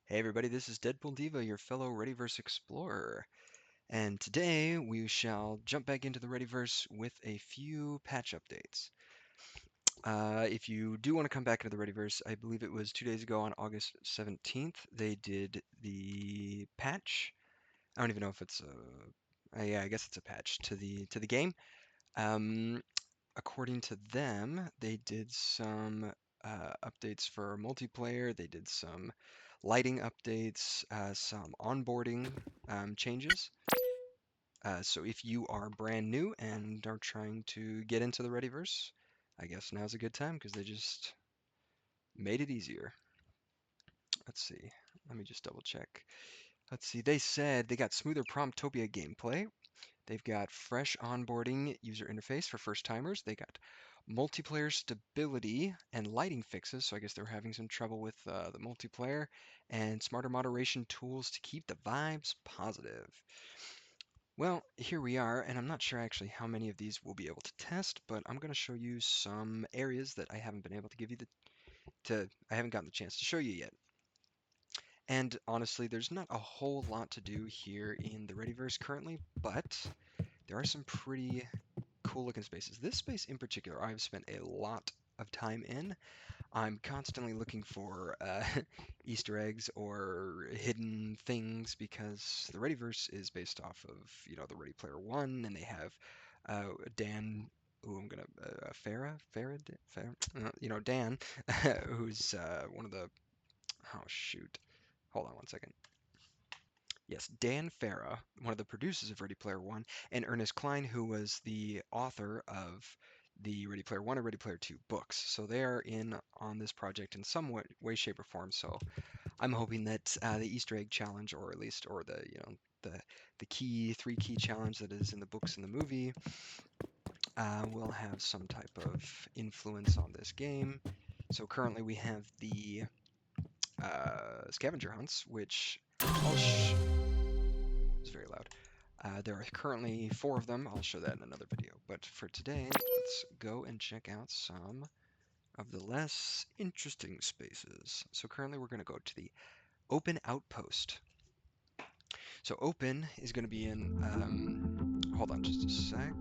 Hey everybody, this is Deadpool Diva, your fellow Readyverse explorer, and today we shall jump back into the Readyverse with a few patch updates. If you do want to come back into the Readyverse, I believe it was 2 days ago on August 17th, they did the patch. I don't even know if it's yeah, I guess it's a patch to the game. Um, According to them, they did some updates for multiplayer. They did some lighting updates, some onboarding changes. So if you are brand new and are trying to get into the Readyverse, I guess now's a good time because they just made it easier. Let's see. Let me just double check. Let's see. They said they got smoother Promptopia gameplay. They've got fresh onboarding user interface for first timers. They got multiplayer stability and lighting fixes. So I guess they're having some trouble with the multiplayer and smarter moderation tools to keep the vibes positive. Well, here we are, and I'm not sure actually how many of these we'll be able to test, but I'm going to show you some areas that I haven't been able to give you I haven't gotten the chance to show you yet. And honestly, there's not a whole lot to do here in the Readyverse currently, but there are some pretty cool looking spaces. This space in particular, I've spent a lot of time in. I'm constantly looking for Easter eggs or hidden things because the Readyverse is based off of, the Ready Player One, and they have Dan. Ooh, I'm gonna Dan, who's one of the. Oh shoot! Hold on one second. Yes, Dan Farah, one of the producers of Ready Player One, and Ernest Cline, who was the author of the Ready Player One and Ready Player Two books. So they are in on this project in some way, shape, or form. So I'm hoping that the Easter egg challenge, or at least, or the the three key challenge that is in the books and the movie, will have some type of influence on this game. So currently we have the scavenger hunts, which it's very loud. There are currently 4 of them. I'll show that in another video. But for today, let's go and check out some of the less interesting spaces. So currently we're going to go to the open outpost. So open is going to be in, hold on just a sec.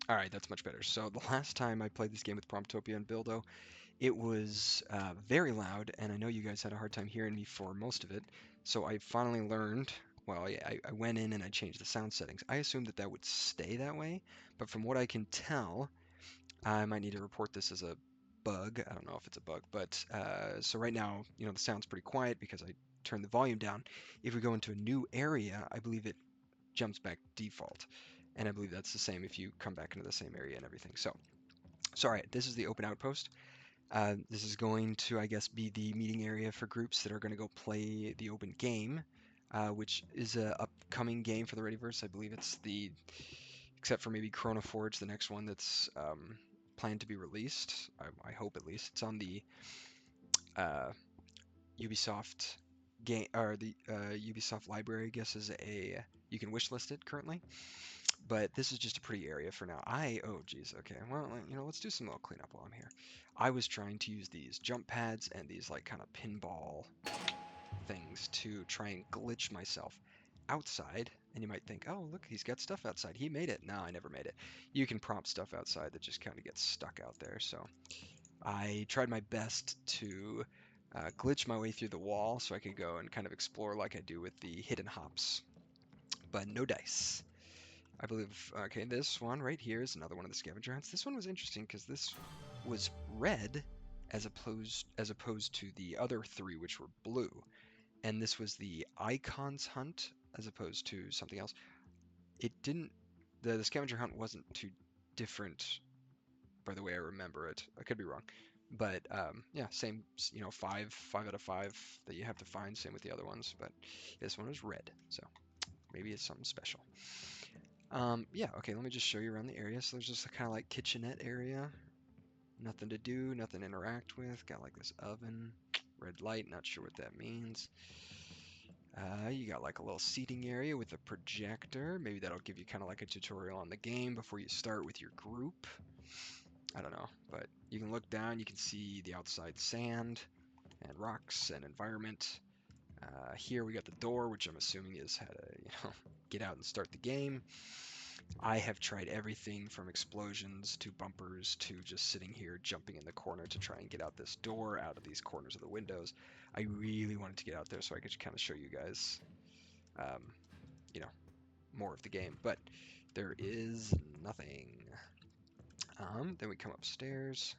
All right, that's much better. So the last time I played this game with Promptopia and Buildo, it was very loud, and I know you guys had a hard time hearing me for most of it. So I finally learned. Well, yeah, I went in and I changed the sound settings. I assumed that that would stay that way, but from what I can tell, I might need to report this as a bug. I don't know if it's a bug, but so right now, the sound's pretty quiet because I turned the volume down. If we go into a new area, I believe it jumps back default, and I believe that's the same if you come back into the same area and everything. So all right, this is the open outpost. This is going to, I guess, be the meeting area for groups that are going to go play the open game, which is a upcoming game for the Readyverse. I believe it's except for maybe Chrono Forge, the next one that's planned to be released. I hope at least it's on the uh, Ubisoft game or the Ubisoft library. I guess is you can wishlist it currently, but this is just a pretty area for now. Oh geez, okay. Well, let's do some little cleanup while I'm here. I was trying to use these jump pads and these like kind of pinball things to try and glitch myself outside. And you might think, oh, look, he's got stuff outside. He made it. No, I never made it. You can prompt stuff outside that just kind of gets stuck out there. So I tried my best to glitch my way through the wall so I could go and kind of explore like I do with the hidden hops, but no dice. I believe, okay, this one right here is another one of the scavenger hunts. This one was interesting because this was red as opposed to the other 3, which were blue. And this was the icons hunt as opposed to something else. It didn't, the scavenger hunt wasn't too different by the way I remember it. I could be wrong. But yeah, same, 5 out of 5 that you have to find, same with the other ones. But this one was red, so maybe it's something special. Yeah, okay, let me just show you around the area. So there's just a kind of like kitchenette area. Nothing to do, nothing to interact with. Got like this oven, red light, not sure what that means. You got like a little seating area with a projector. Maybe that'll give you kind of like a tutorial on the game before you start with your group. I don't know, but you can look down, you can see the outside sand and rocks and environment. Here we got the door, which I'm assuming is how to, get out and start the game. I have tried everything from explosions to bumpers to just sitting here jumping in the corner to try and get out this door, out of these corners of the windows. I really wanted to get out there so I could kind of show you guys, um, you know, more of the game, but there is nothing. Then we come upstairs.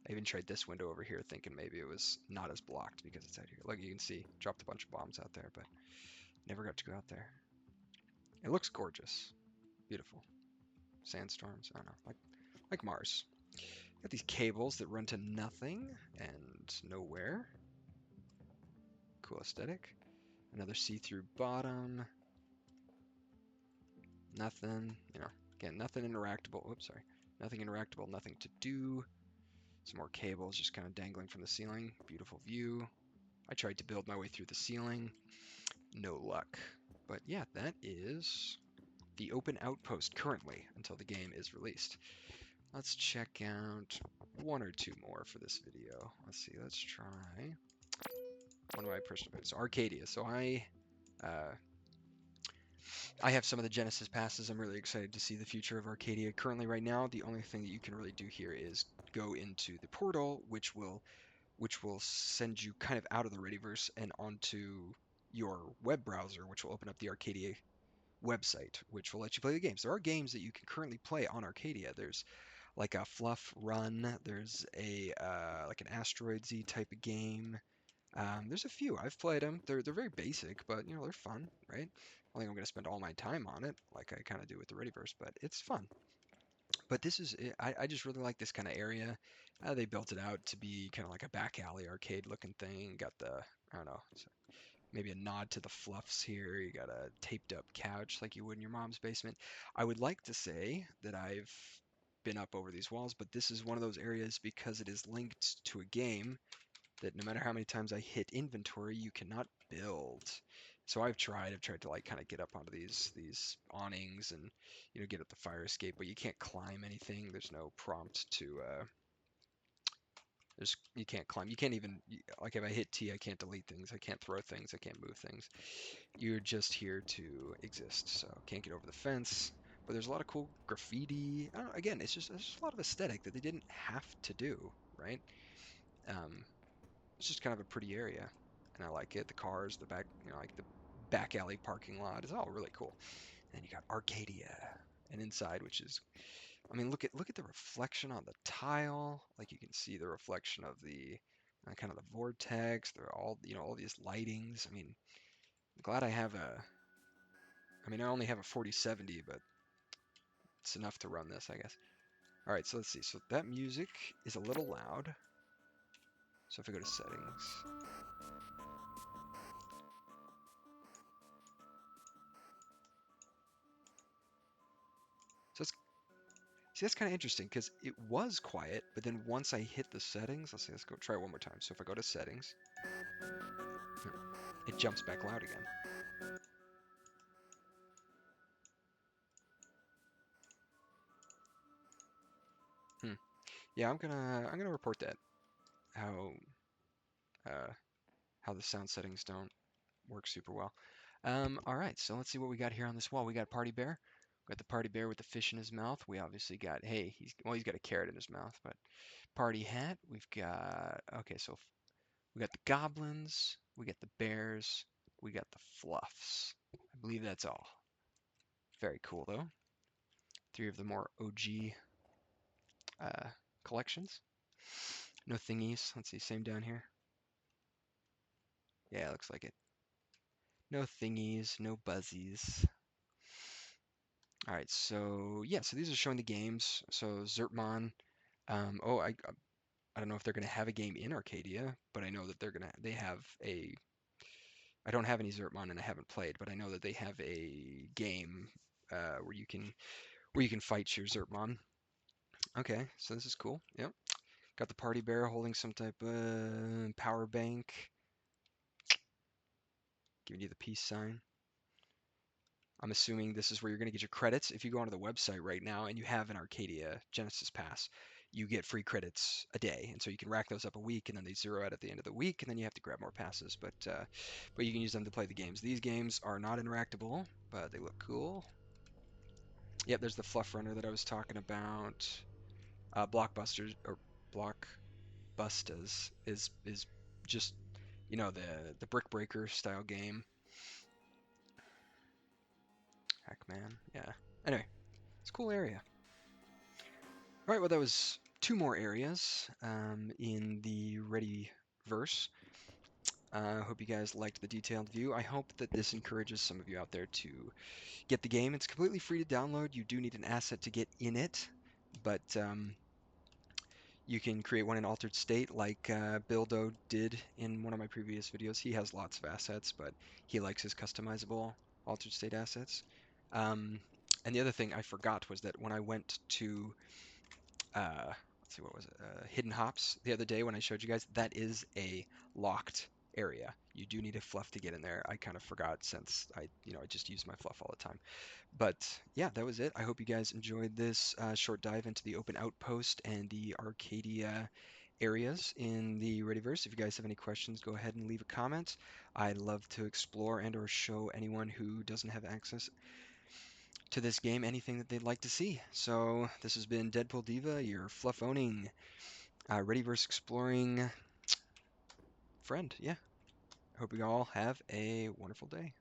I even tried this window over here thinking maybe it was not as blocked because it's out here. Look, you can see, dropped a bunch of bombs out there, but never got to go out there. It looks gorgeous. Beautiful. Sandstorms, I don't know, like Mars. Got these cables that run to nothing and nowhere. Cool aesthetic. Another see-through bottom. Nothing, again, nothing interactable. Oops, sorry. Nothing interactable, nothing to do. Some more cables just kind of dangling from the ceiling. Beautiful view. I tried to build my way through the ceiling. No luck. But yeah, that is the open outpost currently until the game is released. Let's check out one or two more for this video. Let's see, let's try one of my personal favorites, Rcadia. So I have some of the Genesis passes. I'm really excited to see the future of Rcadia. Currently, right now, the only thing that you can really do here is go into the portal, which will send you kind of out of the Readyverse and onto your web browser, which will open up the Rcadia website, which will let you play the games. There are games that you can currently play on Rcadia. There's like a Fluff Run. There's a like an Asteroid Z type of game. There's a few. I've played them. They're very basic, but they're fun, right? I think I'm gonna spend all my time on it, like I kind of do with the Readyverse, but it's fun. But this is I just really like this kind of area. They built it out to be kind of like a back alley arcade looking thing. Got the I don't know, maybe a nod to the fluffs here. You got a taped up couch like you would in your mom's basement. I would like to say that I've been up over these walls, but this is one of those areas because it is linked to a game that no matter how many times I hit inventory, you cannot build. So I've tried to like kind of get up onto these awnings and get up the fire escape, but you can't climb anything. There's no prompt to you can't climb. You can't even like if I hit T, I can't delete things. I can't throw things. I can't move things. You're just here to exist. So can't get over the fence. But there's a lot of cool graffiti. I don't know, again, it's just a lot of aesthetic that they didn't have to do, right? Um, it's just kind of a pretty area, and I like it. The cars, the back, like the back alley parking lot is all really cool. And then you got Arcadia, and inside, which is, I mean, look at the reflection on the tile. Like you can see the reflection of the kind of the vortex. They're all, all these lightings. I mean, I'm glad I have a. I mean, I only have a 4070, but it's enough to run this, I guess. All right, so let's see. So that music is a little loud. So if I go to settings, so it's see, that's kind of interesting because it was quiet, but then once I hit the settings, let's go try it one more time. So if I go to settings, it jumps back loud again. Hmm. Yeah, I'm gonna report that how uh, how the sound settings don't work super well. All right, so let's see what we got here on this wall. We got Party Bear. We got the Party Bear with the fish in his mouth. We obviously got hey, he's got a carrot in his mouth, but Party Hat. We've got okay, so we got the goblins, we got the bears, we got the fluffs. I believe that's all. Very cool though. Three of the more OG uh, collections. No thingies. Let's see, same down here. Yeah, looks like it. No thingies, no buzzies. All right, so yeah, so these are showing the games. So Zertmon. Oh, I don't know if they're gonna have a game in Arcadia, but I know that they have a. I don't have any Zertmon and I haven't played, but I know that they have a game where you can fight your Zertmon. Okay, so this is cool. Yep. Got the party bear holding some type of power bank, giving you the peace sign. I'm assuming this is where you're going to get your credits. If you go onto the website right now and you have an Arcadia Genesis Pass, you get free credits a day, and so you can rack those up a week, and then they zero out at the end of the week, and then you have to grab more passes. But you can use them to play the games. These games are not interactable, but they look cool. Yep, there's the Fluff Runner that I was talking about. Blockbusters or Blockbustas is just the Brick Breaker style game. Heck, man, yeah. Anyway, it's a cool area. All right, well, that was two more areas in the Readyverse. I hope you guys liked the detailed view. I hope that this encourages some of you out there to get the game. It's completely free to download. You do need an asset to get in it, but you can create one in altered state like Bildo did in one of my previous videos. He has lots of assets, but he likes his customizable altered state assets. And the other thing I forgot was that when I went to let's see, what was it? Hidden Hops the other day when I showed you guys, that is a locked area. You do need a fluff to get in there. I kind of forgot since I just use my fluff all the time. But yeah, that was it. I hope you guys enjoyed this short dive into the open outpost and the Arcadia areas in the Readyverse. If you guys have any questions, go ahead and leave a comment. I'd love to explore and or show anyone who doesn't have access to this game anything that they'd like to see. So this has been Deadpool Diva, your fluff owning, Readyverse exploring friend. Yeah. I hope you all have a wonderful day.